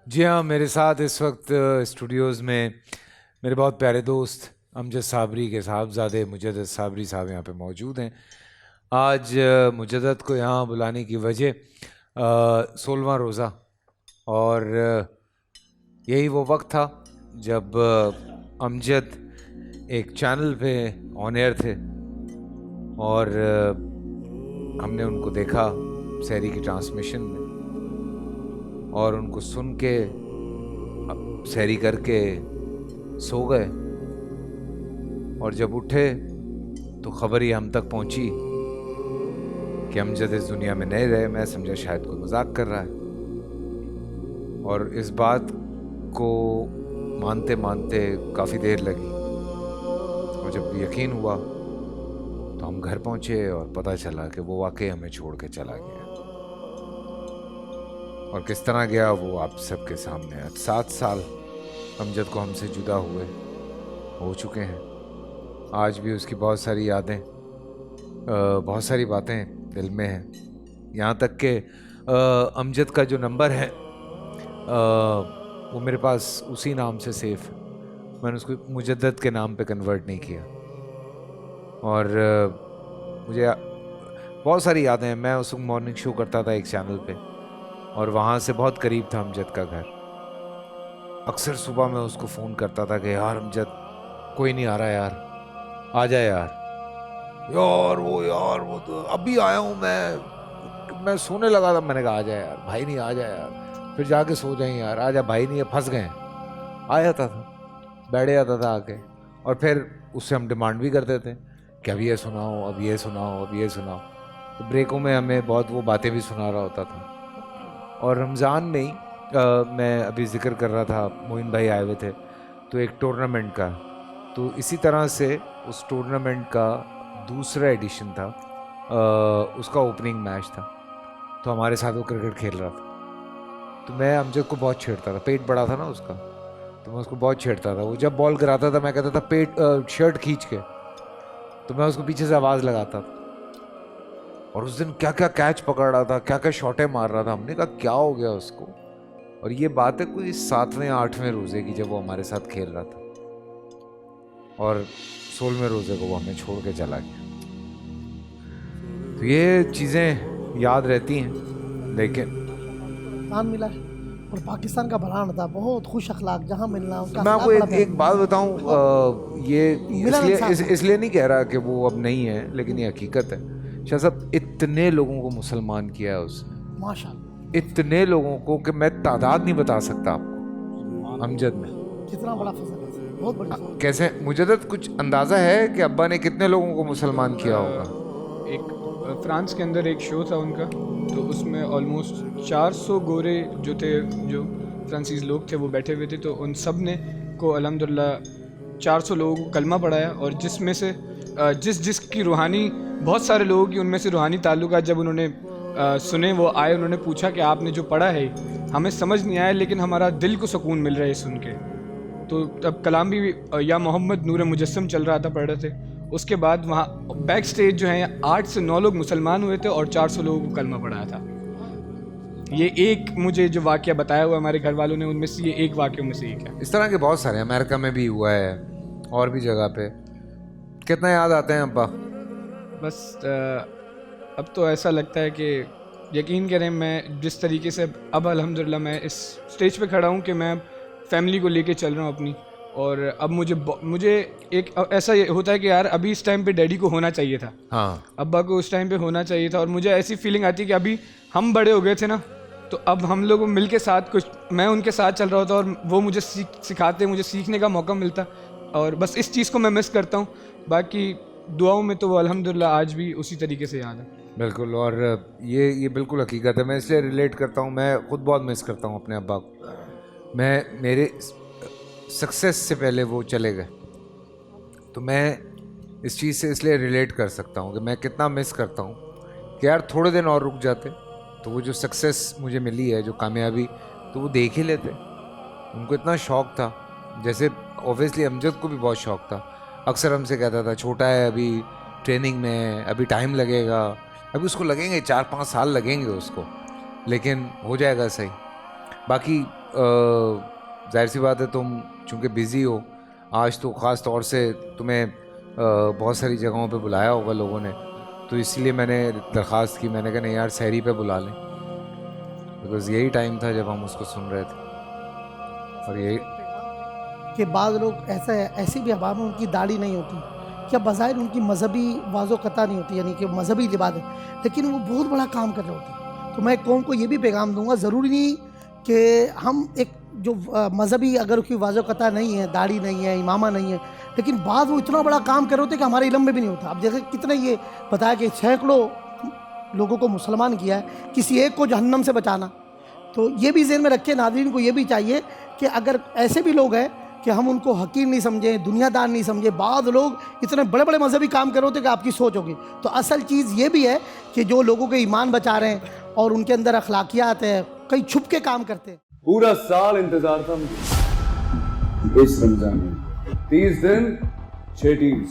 जी हाँ, मेरे साथ इस वक्त स्टूडियोज़ में मेरे बहुत प्यारे दोस्त अमजद साबरी के साहबजादे मुजद्दद साबरी साहब यहाँ पे मौजूद हैं। आज मुजद्दद को यहाँ बुलाने की वजह 16वां रोज़ा और यही वो वक्त था जब अमजद एक चैनल पे ऑन एयर थे और हमने उनको देखा सहरी की ट्रांसमिशन में और उनको सुन के सहरी करके सो गए और जब उठे तो खबर ही हम तक पहुंची कि अमजद इस दुनिया में नहीं रहे। मैं समझा शायद कोई मजाक कर रहा है और इस बात को मानते मानते काफ़ी देर लगी और जब यकीन हुआ तो हम घर पहुंचे और पता चला कि वो वाकई हमें छोड़ के चला गया और किस तरह गया वो आप सबके सामने है। 7 साल अमजद को हमसे जुदा हुए हो चुके हैं। आज भी उसकी बहुत सारी यादें, बहुत सारी बातें दिल में हैं। यहाँ तक कि अमजद का जो नंबर है वो मेरे पास उसी नाम से सेफ है। मैंने उसको मुजद्दद के नाम पे कन्वर्ट नहीं किया और मुझे बहुत सारी यादें हैं। मैं उस मॉर्निंग शो करता था एक चैनल पे और वहाँ से बहुत करीब था अमजद का घर। अक्सर सुबह मैं उसको फ़ोन करता था कि यार अमजद कोई नहीं आ रहा यार, आ जा यार। यार वो तो अभी आया हूँ मैं सोने लगा था। मैंने कहा आ जा यार, भाई नहीं आ जा यार, फिर जाके सो जाए यार, आ जा भाई नहीं, फंस गए। आ जाता था, बैठ जाता था आके और फिर उससे हम डिमांड भी करते थे कि अब ये सुनाओ, अब ये सुनाओ, अब ये सुनाओ। तो ब्रेकों में हमें बहुत वो बातें भी सुना रहा होता था। और रमज़ान में ही मैं अभी जिक्र कर रहा था, मोइन भाई आए हुए थे तो एक टूर्नामेंट का, तो इसी तरह से उस टूर्नामेंट का दूसरा एडिशन था, उसका ओपनिंग मैच था। तो हमारे साथ वो क्रिकेट खेल रहा था तो मैं अमजद को बहुत छेड़ता था। पेट बड़ा था ना उसका, तो मैं उसको बहुत छेड़ता था। वो जब बॉल गिराता था मैं कहता था पेट शर्ट खींच के, तो मैं उसको पीछे से आवाज़ लगाता था। और उस दिन क्या क्या कैच पकड़ रहा था, क्या क्या शॉटें मार रहा था। हमने कहा क्या हो गया उसको। और ये बात है कोई 7वें या 8वें रोज़े की, जब वो हमारे साथ खेल रहा था और 16वें रोज़े को वो हमें छोड़ के चला गया। तो ये चीज़ें याद रहती हैं। लेकिन काम मिला है और पाकिस्तान का ब्रांड था, बहुत खुश अखलाक, जहाँ मिलना उनका मैं आपको अखलाक बड़ा एक बात बताऊं, ये मिलन इंसान था। इसलिए नहीं कह रहा कि वो अब नहीं है, लेकिन ये हकीकत है। शाह साहब इतने लोगों को मुसलमान किया है उसने, माशाल्लाह, इतने लोगों को कि मैं तादाद नहीं बता सकता आपको अमजद में। कितना बड़ा फजल है, बहुत बड़ी फजल। कैसे मुजद्दद कुछ अंदाज़ा है कि अब्बा ने कितने लोगों को मुसलमान किया होगा? एक फ्रांस के अंदर एक शो था उनका, तो उसमें ऑलमोस्ट 400 गोरे जो थे, जो फ्रांसीसी लोग थे, वो बैठे हुए थे। तो उन सब ने को अल्हम्दुलिल्लाह 400 लोगों को कलमा पढ़ाया और जिसमें से जिसकी रूहानी, बहुत सारे लोगों की उनमें से रूहानी ताल्लुकात जब उन्होंने सुने, वो आए, उन्होंने पूछा कि आपने जो पढ़ा है हमें समझ नहीं आया, लेकिन हमारा दिल को सुकून मिल रहा है सुन के। तो तब कलाम भी या मोहम्मद नूर मुजस्सम चल रहा था, पढ़ रहे थे। उसके बाद वहाँ बैक स्टेज जो है 8 से 9 लोग मुसलमान हुए थे और 400 लोगों को कलमा पढ़ाया था। ये एक मुझे जो वाक़या बताया हुआ हमारे घर वालों ने, उनमें से ये एक वाक़े में से एक है। इस तरह के बहुत सारे, अमेरिका में भी हुआ है और भी जगह पे। कितना याद आते हैं अब्बा? बस अब तो ऐसा लगता है कि यकीन करें, मैं जिस तरीके से अब अल्हम्दुलिल्लाह मैं इस स्टेज पे खड़ा हूँ कि मैं फैमिली को लेके चल रहा हूँ अपनी। और अब मुझे एक ऐसा होता है कि यार अभी इस टाइम पे डैडी को होना चाहिए था, हाँ, अब्बा को उस टाइम पे होना चाहिए था। और मुझे ऐसी फीलिंग आती है कि अभी हम बड़े हो गए थे ना, तो अब हम लोग मिल के साथ कुछ, मैं उनके साथ चल रहा होता और वो मुझे सिखाते, मुझे सीखने का मौका मिलता। और बस इस चीज़ को मैं मिस करता हूँ। बाकी दुआओं में तो वो अल्हम्दुलिल्लाह आज भी उसी तरीके से याद है। बिल्कुल। और ये बिल्कुल हकीकत है। मैं इसलिए रिलेट करता हूँ, मैं खुद बहुत मिस करता हूँ अपने अब्बा को। मैं मेरे सक्सेस से पहले वो चले गए, तो मैं इस चीज़ से इसलिए रिलेट कर सकता हूँ कि मैं कितना मिस करता हूँ कि यार थोड़े दिन और रुक जाते तो वो जो सक्सेस मुझे मिली है, जो कामयाबी, तो वो देख ही लेते। उनको इतना शौक़ था, जैसे ऑब्वियसली अमजद को भी बहुत शौक़ था। अक्सर हमसे कहता था छोटा है, अभी ट्रेनिंग में है, अभी टाइम लगेगा, अभी उसको लगेंगे 4-5 साल लगेंगे उसको, लेकिन हो जाएगा सही। बाकी जाहिर सी बात है, तुम चूँकि बिज़ी हो, आज तो ख़ास तौर से तुम्हें बहुत सारी जगहों पे बुलाया होगा लोगों ने, तो इसलिए मैंने दरख्वास्त की, मैंने कहा नहीं यार सहरी पे बुला लें, बिकॉज़ यही टाइम था जब हम उसको सुन रहे थे। और यही कि बाद लोग ऐसी भी अवाम में उनकी दाढ़ी नहीं होती, क्या बज़ाहिर उनकी मजहबी वाज़ो-क़ता नहीं होती, यानी कि मजहबी लिबास है, लेकिन वो बहुत बड़ा काम कर रहे होते हैं। तो मैं कौम को ये भी पैगाम दूंगा, ज़रूरी नहीं कि हम एक जो मजहबी अगर उसकी वाज़ो-क़ता नहीं है, दाढ़ी नहीं है, इमामा नहीं है, लेकिन बाद वो इतना बड़ा काम कर रहे होते हैं कि हमारे इल्म में भी नहीं होता। अब जैसे कितने ये बताया कि सैकड़ों लोगों को मुसलमान किया है, किसी एक को जहन्नम से बचाना। तो ये भी ज़हन में रखें, नाज़रीन को ये भी चाहिए कि अगर ऐसे भी लोग हैं कि हम उनको हकीर नहीं समझें, दुनियादार नहीं समझें, बाद लोग इतने बड़े बड़े मजहबी काम कर रहे होते कि आपकी सोच होगी। तो असल चीज़ ये भी है कि जो लोगों के ईमान बचा रहे हैं और उनके अंदर अखलाकियात है, कई छुप के काम करते हैं। पूरा साल इंतजार था मुझे इस रमजान में, 30 दिन 6 टीम्स,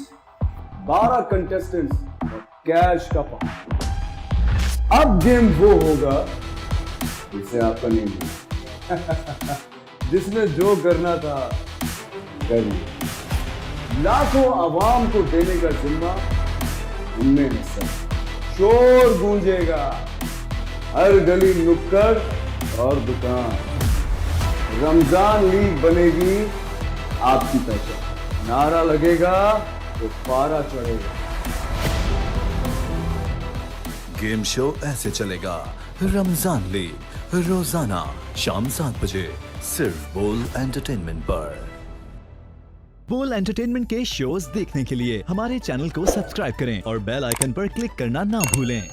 12 कंटेस्टेंट्स और कैश का पाउंड। अब गेम वो होगा जिससे आपका नहीं है जिसने जो करना था कर लिया। लाखों आवाम को देने का जिम्मा उनमें हिस्सा। शोर गूंजेगा हर गली नुक्कड़ और दुकान। रमजान लीग बनेगी आपकी पहचान। नारा लगेगा तो पारा चढ़ेगा। गेम शो ऐसे चलेगा। रमजान लीग रोजाना शाम 7 बजे सिर्फ बोल एंटरटेनमेंट पर। बोल एंटरटेनमेंट के शोज देखने के लिए हमारे चैनल को सब्सक्राइब करें और बेल आइकन पर क्लिक करना ना भूलें।